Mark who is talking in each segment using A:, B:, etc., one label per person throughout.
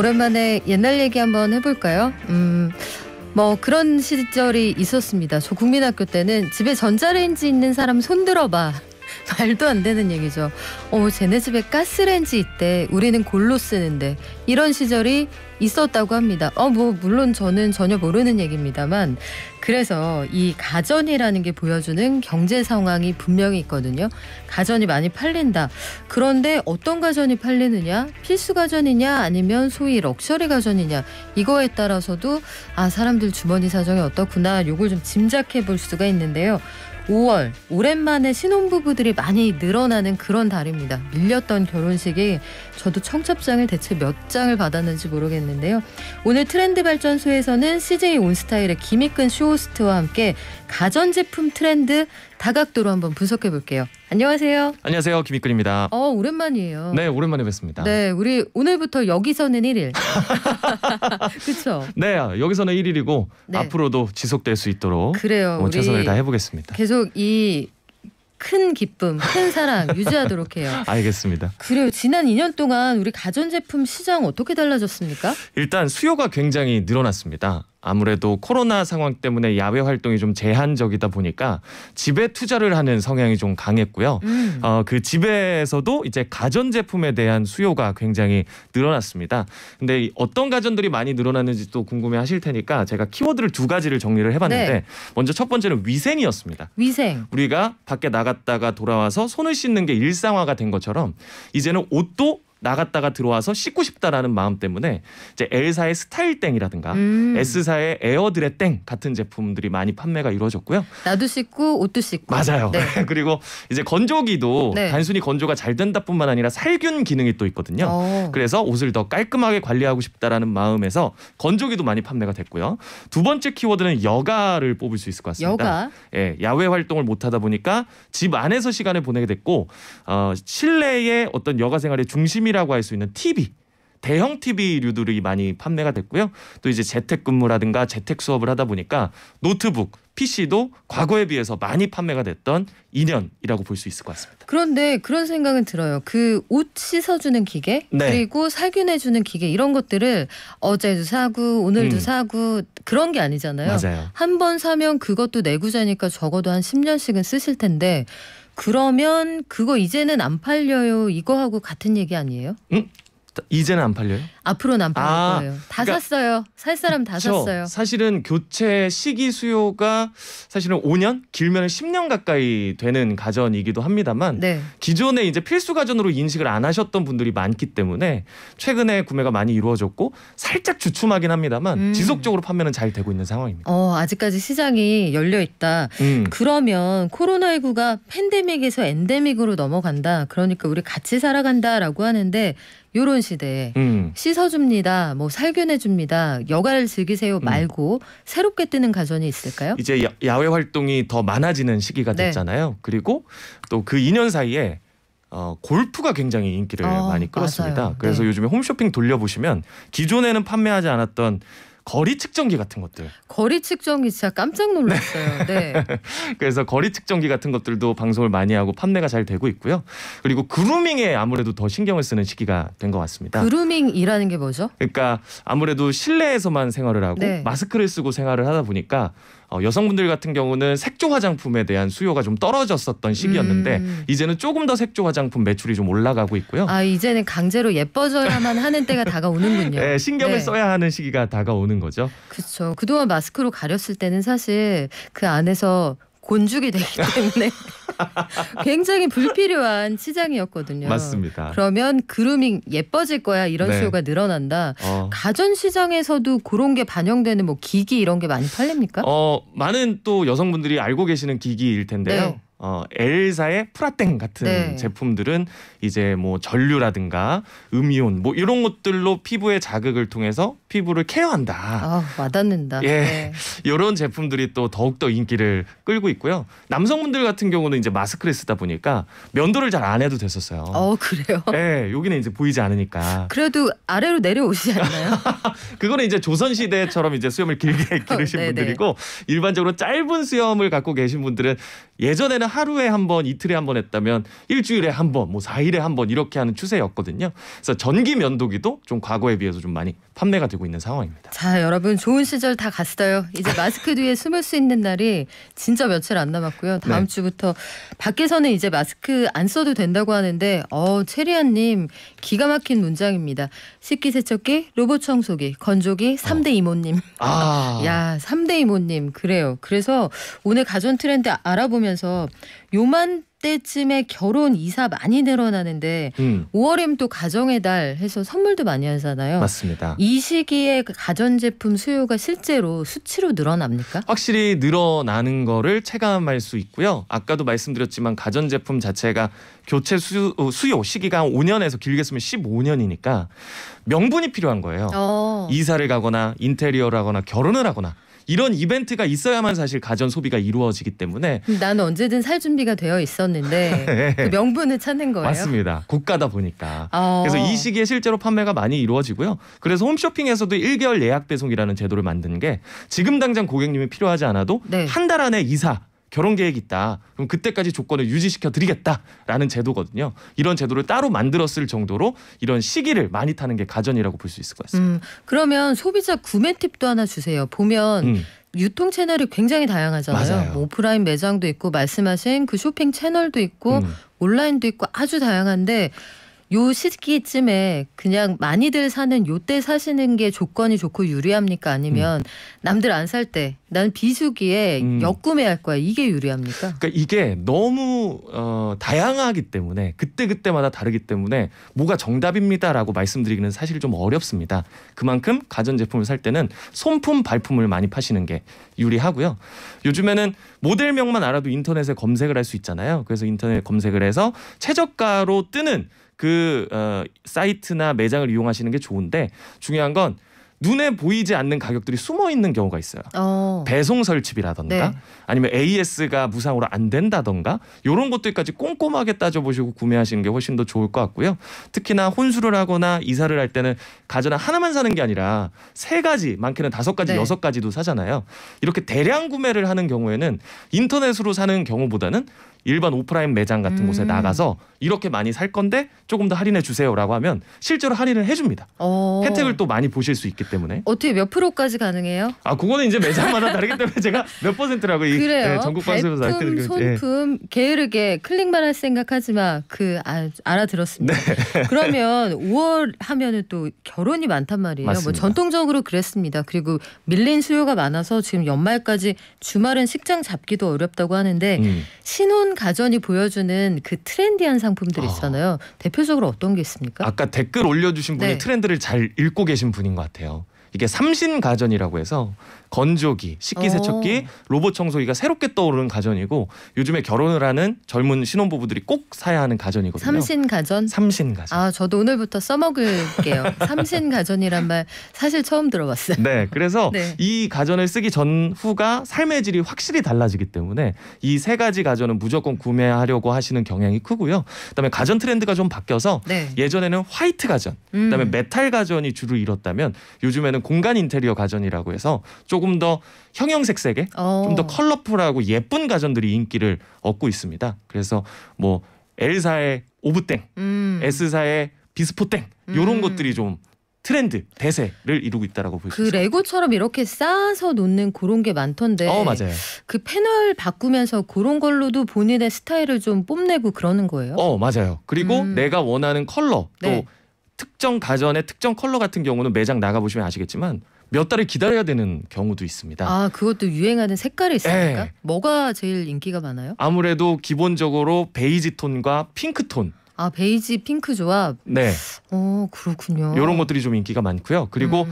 A: 오랜만에 옛날 얘기 한번 해볼까요? 뭐 그런 시절이 있었습니다. 저 국민학교 때는 집에 전자레인지 있는 사람 손 들어봐. 말도 안 되는 얘기죠. 쟤네 집에 가스레인지 있대. 우리는 골로 쓰는데. 이런 시절이 있었다고 합니다. 물론 저는 전혀 모르는 얘기입니다만, 그래서 이 가전이라는 게 보여주는 경제 상황이 분명히 있거든요. 가전이 많이 팔린다. 그런데 어떤 가전이 팔리느냐? 필수 가전이냐 아니면 소위 럭셔리 가전이냐, 이거에 따라서도 사람들 주머니 사정이 어떻구나, 요걸 좀 짐작해 볼 수가 있는데요. 5월 오랜만에 신혼부부들이 많이 늘어나는 그런 달입니다. 밀렸던 결혼식이 저도 청첩장을 대체 몇 장을 받았는지 모르겠는데요. 오늘 트렌드 발전소에서는 CJ 온스타일의 김익근 쇼호스트와 함께 가전제품 트렌드 다각도로 한번 분석해 볼게요. 안녕하세요.
B: 안녕하세요. 김익근입니다.
A: 오랜만이에요.
B: 네, 오랜만에 뵙습니다.
A: 네, 우리 오늘부터 여기서는 1일. 그렇죠?
B: 네, 여기서는 1일이고
A: 네.
B: 앞으로도 지속될 수 있도록
A: 그래요.
B: 최선을 다해 보겠습니다.
A: 계속 이 큰 기쁨, 큰 사랑 유지하도록 해요.
B: 알겠습니다.
A: 그래요. 지난 2년 동안 우리 가전제품 시장 어떻게 달라졌습니까?
B: 일단 수요가 굉장히 늘어났습니다. 아무래도 코로나 상황 때문에 야외 활동이 좀 제한적이다 보니까 집에 투자를 하는 성향이 좀 강했고요. 그 집에서도 이제 가전제품에 대한 수요가 굉장히 늘어났습니다. 근데 어떤 가전들이 많이 늘어났는지 또 궁금해 하실 테니까 제가 키워드를 2가지를 정리를 해봤는데,
A: 네.
B: 먼저 첫 번째는 위생이었습니다.
A: 위생.
B: 우리가 밖에 나갔다가 돌아와서 손을 씻는 게 일상화가 된 것처럼 이제는 옷도 나갔다가 들어와서 씻고 싶다라는 마음 때문에 이제 L사의 스타일땡이라든가 S사의 에어드레땡 같은 제품들이 많이 판매가 이루어졌고요.
A: 나도 씻고 옷도 씻고.
B: 맞아요.
A: 네.
B: 그리고 이제 건조기도
A: 네.
B: 단순히 건조가 잘 된다뿐만 아니라 살균 기능이 또 있거든요. 그래서 옷을 더 깔끔하게 관리하고 싶다라는 마음에서 건조기도 많이 판매가 됐고요. 두 번째 키워드는 여가를 뽑을 수 있을 것 같습니다.
A: 여가.
B: 예, 야외 활동을 못 하다 보니까 집 안에서 시간을 보내게 됐고, 실내의 어떤 여가 생활의 중심이라고 할 수 있는 TV, 대형 TV류들이 많이 판매가 됐고요. 또 이제 재택근무라든가 재택 수업을 하다 보니까 노트북, PC도 과거에 비해서 많이 판매가 됐던 2년이라고 볼 수 있을 것 같습니다.
A: 그런데 그런 생각은 들어요. 그 옷 씻어주는 기계,
B: 네.
A: 그리고 살균해주는 기계, 이런 것들을 어제도 사고 오늘도 사고 그런 게 아니잖아요.
B: 맞아요.
A: 한 번 사면 그것도 내구자니까 적어도 한 10년씩은 쓰실 텐데, 그러면 그거 이제는 안 팔려요, 이거하고 같은 얘기 아니에요?
B: 이제는 안 팔려요?
A: 앞으로는 안 팔릴 거예요. 다
B: 그러니까,
A: 샀어요. 살 사람 다 샀어요.
B: 사실은 교체 시기 수요가 사실은 5년, 길면 10년 가까이 되는 가전이기도 합니다만,
A: 네.
B: 기존에 이제 필수 가전으로 인식을 안 하셨던 분들이 많기 때문에 최근에 구매가 많이 이루어졌고 살짝 주춤하긴 합니다만 지속적으로 판매는 잘 되고 있는 상황입니다.
A: 아직까지 시장이 열려 있다. 그러면 코로나19가 팬데믹에서 엔데믹으로 넘어간다. 그러니까 우리 같이 살아간다라고 하는데, 요런 시대에 씻어줍니다, 뭐 살균해줍니다, 여가를 즐기세요 말고 새롭게 뜨는 가전이 있을까요?
B: 이제 야외 활동이 더 많아지는 시기가 됐잖아요. 그리고 또 그 2년 사이에 골프가 굉장히 인기를 많이 끌었습니다.
A: 맞아요.
B: 그래서
A: 네.
B: 요즘에 홈쇼핑 돌려보시면 기존에는 판매하지 않았던 거리 측정기 같은 것들.
A: 거리 측정기 진짜 깜짝 놀랐어요. 네.
B: 그래서 거리 측정기 같은 것들도 방송을 많이 하고 판매가 잘 되고 있고요. 그리고 그루밍에 아무래도 더 신경을 쓰는 시기가 된 것 같습니다.
A: 그루밍이라는 게 뭐죠?
B: 그러니까 아무래도 실내에서만 생활을 하고
A: 네.
B: 마스크를 쓰고 생활을 하다 보니까 여성분들 같은 경우는 색조 화장품에 대한 수요가 좀 떨어졌었던 시기였는데 이제는 조금 더 색조 화장품 매출이 좀 올라가고 있고요.
A: 이제는 강제로 예뻐져야만 하는 때가 다가오는군요.
B: 네, 신경을 써야 하는 시기가 다가오는 거죠.
A: 그렇죠. 그동안 마스크로 가렸을 때는 사실 그 안에서 곤죽이 되기 때문에 굉장히 불필요한 시장이었거든요.
B: 맞습니다.
A: 그러면 그루밍 예뻐질 거야, 이런
B: 네.
A: 수요가 늘어난다. 가전 시장에서도 그런 게 반영되는 뭐 기기 이런 게 많이 팔립니까?
B: 많은 또 여성분들이 알고 계시는 기기일 텐데요.
A: 네.
B: L사의 프라땡 같은
A: 네.
B: 제품들은 이제 뭐 전류라든가 음이온 뭐 이런 것들로 피부의 자극을 통해서 피부를 케어한다.
A: 와닿는다.
B: 예,
A: 네.
B: 이런 제품들이 또 더욱더 인기를 끌고 있고요. 남성분들 같은 경우는 이제 마스크를 쓰다 보니까 면도를 잘 안 해도 됐었어요.
A: 그래요?
B: 네, 여기는 이제 보이지 않으니까.
A: 그래도 아래로 내려오시지 않나요?
B: 그거는 이제 조선 시대처럼 이제 수염을 길게 기르신
A: 네네.
B: 분들이고, 일반적으로 짧은 수염을 갖고 계신 분들은 예전에는 하루에 한 번, 이틀에 한 번 했다면 일주일에 한 번, 뭐 4일에 한 번 이렇게 하는 추세였거든요. 그래서 전기 면도기도 좀 과거에 비해서 좀 많이 판매가 되고 있는 상황입니다.
A: 자, 여러분 좋은 시절 다 갔어요. 이제 마스크 뒤에 숨을 수 있는 날이 진짜 며칠 안 남았고요. 다음 주부터 밖에서는 이제 마스크 안 써도 된다고 하는데 체리안님 기가 막힌 문장입니다. 식기세척기, 로봇 청소기, 건조기 3대 이모님. 야, 3대 이모님. 그래요. 그래서 오늘 가전 트렌드 알아보면서 요맘때쯤에 결혼 이사 많이 늘어나는데 5월이면 또 가정의 달 해서 선물도 많이 하잖아요.
B: 맞습니다.
A: 이 시기에 가전제품 수요가 실제로 수치로 늘어납니까?
B: 확실히 늘어나는 거를 체감할 수 있고요. 아까도 말씀드렸지만 가전제품 자체가 교체 수요 시기가 5년에서 길게 쓰면 15년이니까 명분이 필요한 거예요. 이사를 가거나 인테리어를 하거나 결혼을 하거나 이런 이벤트가 있어야만 사실 가전 소비가 이루어지기 때문에
A: 나는 언제든 살 준비가 되어 있었는데 그 명분을 찾는 거예요.
B: 맞습니다. 고가다 보니까. 그래서 이 시기에 실제로 판매가 많이 이루어지고요. 그래서 홈쇼핑에서도 1개월 예약 배송이라는 제도를 만든 게 지금 당장 고객님이 필요하지 않아도 한 달 안에 이사 결혼 계획 있다. 그럼 그때까지 조건을 유지시켜 드리겠다라는 제도거든요. 이런 제도를 따로 만들었을 정도로 이런 시기를 많이 타는 게 가전이라고 볼 수 있을 것 같습니다.
A: 그러면 소비자 구매 팁도 하나 주세요. 보면 유통 채널이 굉장히 다양하잖아요.
B: 맞아요.
A: 뭐 오프라인 매장도 있고 말씀하신 그 쇼핑 채널도 있고 온라인도 있고 아주 다양한데 요 시기쯤에 그냥 많이들 사는 요때 사시는 게 조건이 좋고 유리합니까? 아니면 남들 안 살 때 나는 비수기에 역구매할 거야. 이게 유리합니까?
B: 그러니까 이게 너무 다양하기 때문에 그때그때마다 다르기 때문에 뭐가 정답입니다라고 말씀드리기는 사실 좀 어렵습니다. 그만큼 가전제품을 살 때는 손품 발품을 많이 파시는 게 유리하고요. 요즘에는 모델명만 알아도 인터넷에 검색을 할 수 있잖아요. 그래서 인터넷 검색을 해서 최저가로 뜨는 그 사이트나 매장을 이용하시는 게 좋은데 중요한 건 눈에 보이지 않는 가격들이 숨어 있는 경우가 있어요. 배송 설치비라던가 아니면 AS가 무상으로 안 된다던가 이런 것들까지 꼼꼼하게 따져보시고 구매하시는 게 훨씬 더 좋을 것 같고요. 특히나 혼수를 하거나 이사를 할 때는 가전 하나만 사는 게 아니라 3가지, 많게는 5가지, 6가지도 사잖아요. 이렇게 대량 구매를 하는 경우에는 인터넷으로 사는 경우보다는 일반 오프라인 매장 같은 곳에 나가서 이렇게 많이 살 건데 조금 더 할인해 주세요라고 하면 실제로 할인을 해줍니다. 혜택을 또 많이 보실 수 있기 때문에.
A: 어떻게 몇 프로까지 가능해요?
B: 그거는 이제 매장마다 다르기 때문에 제가 몇 %라고
A: 그래요.
B: 전국 방송에서
A: 발품, 손품 게으르게 클릭만 할 생각하지 마. 알아들었습니다. 그러면 5월 하면은 또 결혼이 많단 말이에요. 뭐 전통적으로 그랬습니다. 그리고 밀린 수요가 많아서 지금 연말까지 주말은 식장 잡기도 어렵다고 하는데 신혼 가전이 보여주는 그 트렌디한 상품들 있잖아요. 대표적으로 어떤 게 있습니까?
B: 아까 댓글 올려주신 분이 트렌드를 잘 읽고 계신 분인 것 같아요. 이게 삼신 가전이라고 해서 건조기, 식기세척기, 로봇 청소기가 새롭게 떠오르는 가전이고 요즘에 결혼을 하는 젊은 신혼부부들이 꼭 사야 하는 가전이거든요.
A: 삼신 가전?
B: 삼신 가전.
A: 저도 오늘부터 써먹을게요. 삼신 가전이란 말 사실 처음 들어봤어요.
B: 네, 그래서 이 가전을 쓰기 전후가 삶의 질이 확실히 달라지기 때문에 이 3가지 가전은 무조건 구매하려고 하시는 경향이 크고요. 그다음에 가전 트렌드가 좀 바뀌어서 예전에는 화이트 가전, 그다음에 메탈 가전이 주를 이뤘다면 요즘에는 공간 인테리어 가전이라고 해서 조금 더 형형색색의 좀 더 컬러풀하고 예쁜 가전들이 인기를 얻고 있습니다. 그래서 뭐 L사의 오브땡, S사의 비스포땡 이런 것들이 좀 트렌드, 대세를 이루고 있다라고 볼 수 있습니다.
A: 레고처럼 이렇게 쌓아서 놓는 그런 게 많던데
B: 맞아요.
A: 그 패널 바꾸면서 그런 걸로도 본인의 스타일을 좀 뽐내고 그러는 거예요?
B: 맞아요. 그리고 내가 원하는 컬러 또 특정 가전의 특정 컬러 같은 경우는 매장 나가보시면 아시겠지만 몇 달을 기다려야 되는 경우도 있습니다.
A: 그것도 유행하는 색깔이 있습니까? 뭐가 제일 인기가 많아요?
B: 아무래도 기본적으로 베이지 톤과 핑크 톤.
A: 베이지 핑크 조합. 그렇군요.
B: 이런 것들이 좀 인기가 많고요. 그리고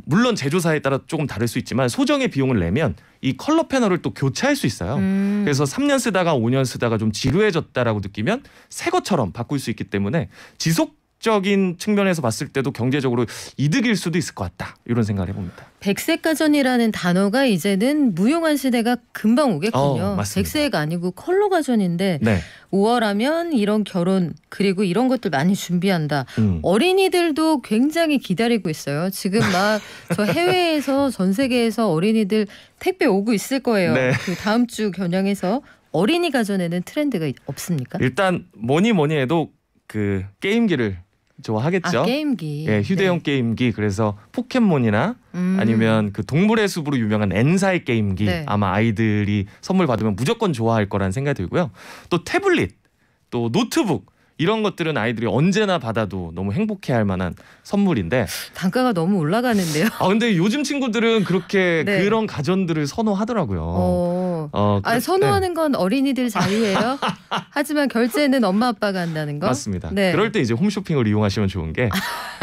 B: 물론 제조사에 따라 조금 다를 수 있지만 소정의 비용을 내면 이 컬러 패널을 또 교체할 수 있어요. 그래서 3년 쓰다가 5년 쓰다가 좀 지루해졌다라고 느끼면 새 것처럼 바꿀 수 있기 때문에 적인 측면에서 봤을 때도 경제적으로 이득일 수도 있을 것 같다. 이런 생각을 해봅니다.
A: 백색 가전이라는 단어가 이제는 무용한 시대가 금방 오겠군요. 백색 아니고 컬러 가전인데 5월 하면 이런 결혼 그리고 이런 것들 많이 준비한다. 어린이들도 굉장히 기다리고 있어요. 지금 막 저 해외에서 전 세계에서 어린이들 택배 오고 있을 거예요. 그 다음 주 겨냥해서 어린이 가전에는 트렌드가 없습니까?
B: 일단 뭐니 해도 그 게임기를 좋아하겠죠.
A: 게임기.
B: 예, 휴대용 게임기. 그래서 포켓몬이나 아니면 그 동물의 숲으로 유명한 엔사의 게임기 아마 아이들이 선물 받으면 무조건 좋아할 거라는 생각이 들고요. 또 태블릿, 또 노트북 이런 것들은 아이들이 언제나 받아도 너무 행복해할 만한 선물인데
A: 단가가 너무 올라가는데요.
B: 근데 요즘 친구들은 그렇게 그런 가전들을 선호하더라고요.
A: 선호하는 건 어린이들 자유예요. 하지만 결제는 엄마 아빠가 한다는 거.
B: 맞습니다. 그럴 때 이제 홈쇼핑을 이용하시면 좋은 게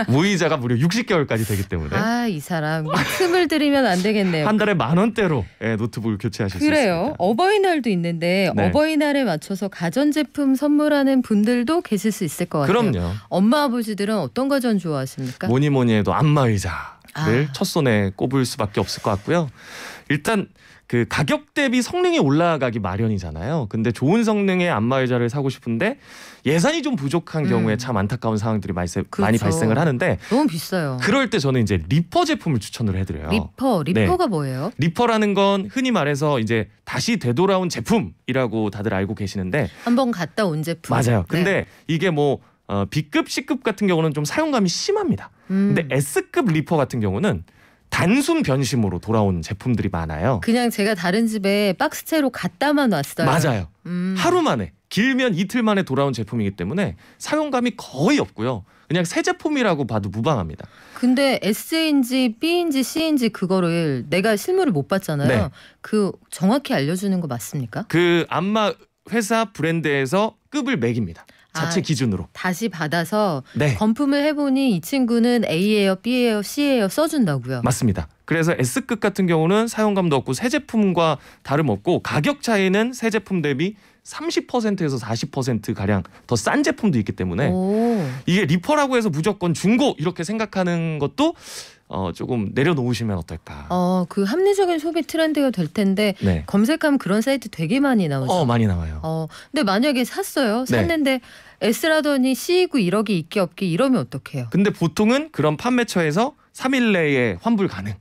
B: 무이자가 무려 60개월까지 되기 때문에
A: 이 사람 틈을 들이면 안 되겠네요.
B: 한 달에 10,000원대로 노트북을 교체하실 수 있습니다.
A: 그래요. 어버이날도 있는데 어버이날에 맞춰서 가전제품 선물하는 분들도 계실 수 있을 것 같아요.
B: 그럼요.
A: 엄마 아버지들은 어떤 가전 좋아하십니까?
B: 뭐니 해도 안마의자를 첫손에 꼽을 수밖에 없을 것 같고요. 일단 그 가격 대비 성능이 올라가기 마련이잖아요. 근데 좋은 성능의 안마의자를 사고 싶은데 예산이 좀 부족한 경우에 참 안타까운 상황들이 많이 발생을 하는데
A: 너무 비싸요.
B: 그럴 때 저는 이제 리퍼 제품을 추천을 해드려요.
A: 리퍼가 뭐예요?
B: 리퍼라는 건 흔히 말해서 이제 다시 되돌아온 제품이라고 다들 알고 계시는데
A: 한번 갔다 온 제품.
B: 맞아요. 근데 이게 뭐 B급, C급 같은 경우는 좀 사용감이 심합니다. 근데 S급 리퍼 같은 경우는 단순 변심으로 돌아온 제품들이 많아요.
A: 그냥 제가 다른 집에 박스채로 갖다만 놨어요.
B: 맞아요. 하루 만에, 길면 이틀 만에 돌아온 제품이기 때문에 사용감이 거의 없고요. 그냥 새 제품이라고 봐도 무방합니다.
A: 근데 S인지 B인지 C인지 그거를 내가 실물을 못 봤잖아요. 그 정확히 알려주는 거 맞습니까?
B: 그 안마 회사 브랜드에서 급을 매깁니다. 자체 기준으로.
A: 다시 받아서 건품을 해보니 이 친구는 A예요, B예요, C예요 써준다고요.
B: 맞습니다. 그래서 S급 같은 경우는 사용감도 없고 새 제품과 다름없고 가격 차이는 새 제품 대비 30%에서 40%가량 더 싼 제품도 있기 때문에 이게 리퍼라고 해서 무조건 중고 이렇게 생각하는 것도 조금 내려놓으시면 어떨까.
A: 그 합리적인 소비 트렌드가 될 텐데 검색하면 그런 사이트 되게 많이 나오죠.
B: 많이 나와요.
A: 근데 만약에 샀는데 S라더니 C이고 1억이 있기 없기 이러면 어떡해요?
B: 근데 보통은 그런 판매처에서 3일 내에 환불 가능,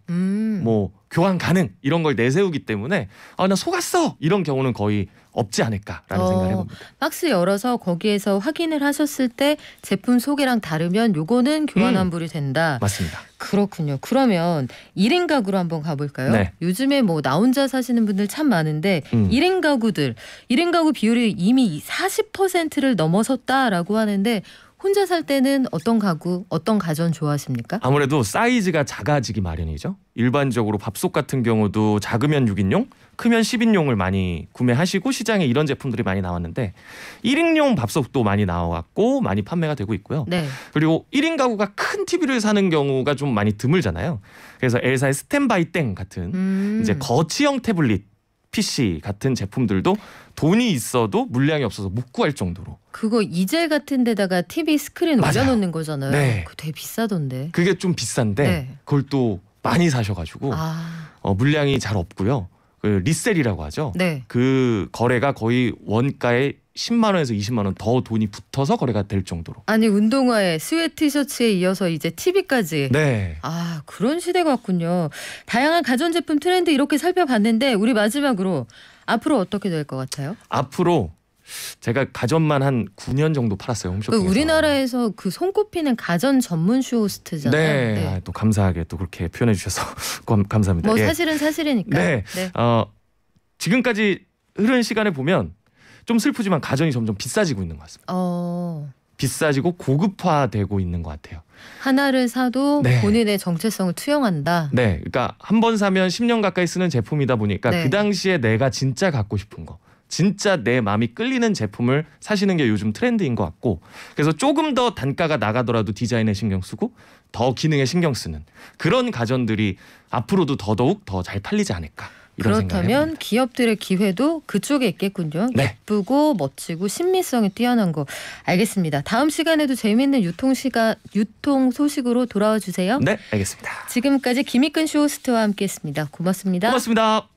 B: 뭐 교환 가능 이런 걸 내세우기 때문에 나 속았어 이런 경우는 거의 없지 않을까라는 생각을 해봅니다.
A: 박스 열어서 거기에서 확인을 하셨을 때 제품 소개랑 다르면 요거는 교환 환불이 된다.
B: 맞습니다.
A: 그렇군요. 그러면 1인 가구로 한번 가볼까요? 요즘에 뭐 나 혼자 사시는 분들 참 많은데 1인 가구 비율이 이미 40%를 넘어섰다라고 하는데 혼자 살 때는 어떤 가전 좋아하십니까?
B: 아무래도 사이즈가 작아지기 마련이죠. 일반적으로 밥솥 같은 경우도 작으면 6인용, 크면 10인용을 많이 구매하시고 시장에 이런 제품들이 많이 나왔는데 1인용 밥솥도 많이 나왔고 많이 판매가 되고 있고요. 그리고 1인 가구가 큰 TV를 사는 경우가 좀 많이 드물잖아요. 그래서 엘사의 스탠바이 땡 같은 이제 거치형 태블릿 PC 같은 제품들도 돈이 있어도 물량이 없어서 못 구할 정도로.
A: 그거 이젤 같은 데다가 TV 스크린 올려놓는 거잖아요. 그거 되게 비싸던데.
B: 그게 좀 비싼데 그걸 또 많이 사셔가지고 물량이 잘 없고요. 그 리셀이라고 하죠. 그 거래가 거의 원가의 10만 원에서 20만 원 더 돈이 붙어서 거래가 될 정도로.
A: 아니 운동화에 스웨트 티셔츠에 이어서 이제 TV까지. 그런 시대가 왔군요. 다양한 가전제품 트렌드 이렇게 살펴봤는데 우리 마지막으로 앞으로 어떻게 될 것 같아요?
B: 앞으로 제가 가전만 한 9년 정도 팔았어요. 홈쇼핑에서.
A: 우리나라에서 그 손꼽히는 가전 전문 쇼호스트잖아요.
B: 또 감사하게 또 그렇게 표현해 주셔서 감사합니다.
A: 뭐 사실은 사실이니까.
B: 지금까지 흐른 시간에 보면 좀 슬프지만 가전이 점점 비싸지고 있는 것 같습니다. 비싸지고 고급화되고 있는 것 같아요.
A: 하나를 사도 본인의 정체성을 투영한다.
B: 그러니까 한 번 사면 10년 가까이 쓰는 제품이다 보니까 그 당시에 내가 진짜 갖고 싶은 거, 진짜 내 마음이 끌리는 제품을 사시는 게 요즘 트렌드인 것 같고, 그래서 조금 더 단가가 나가더라도 디자인에 신경 쓰고 더 기능에 신경 쓰는 그런 가전들이 앞으로도 더더욱 더 잘 팔리지 않을까.
A: 그렇다면 기업들의 기회도 그쪽에 있겠군요. 예쁘고 멋지고 신미성이 뛰어난 거. 알겠습니다. 다음 시간에도 재미있는 유통 소식으로 돌아와 주세요.
B: 알겠습니다.
A: 지금까지 김익근 쇼호스트와 함께했습니다. 고맙습니다.
B: 고맙습니다.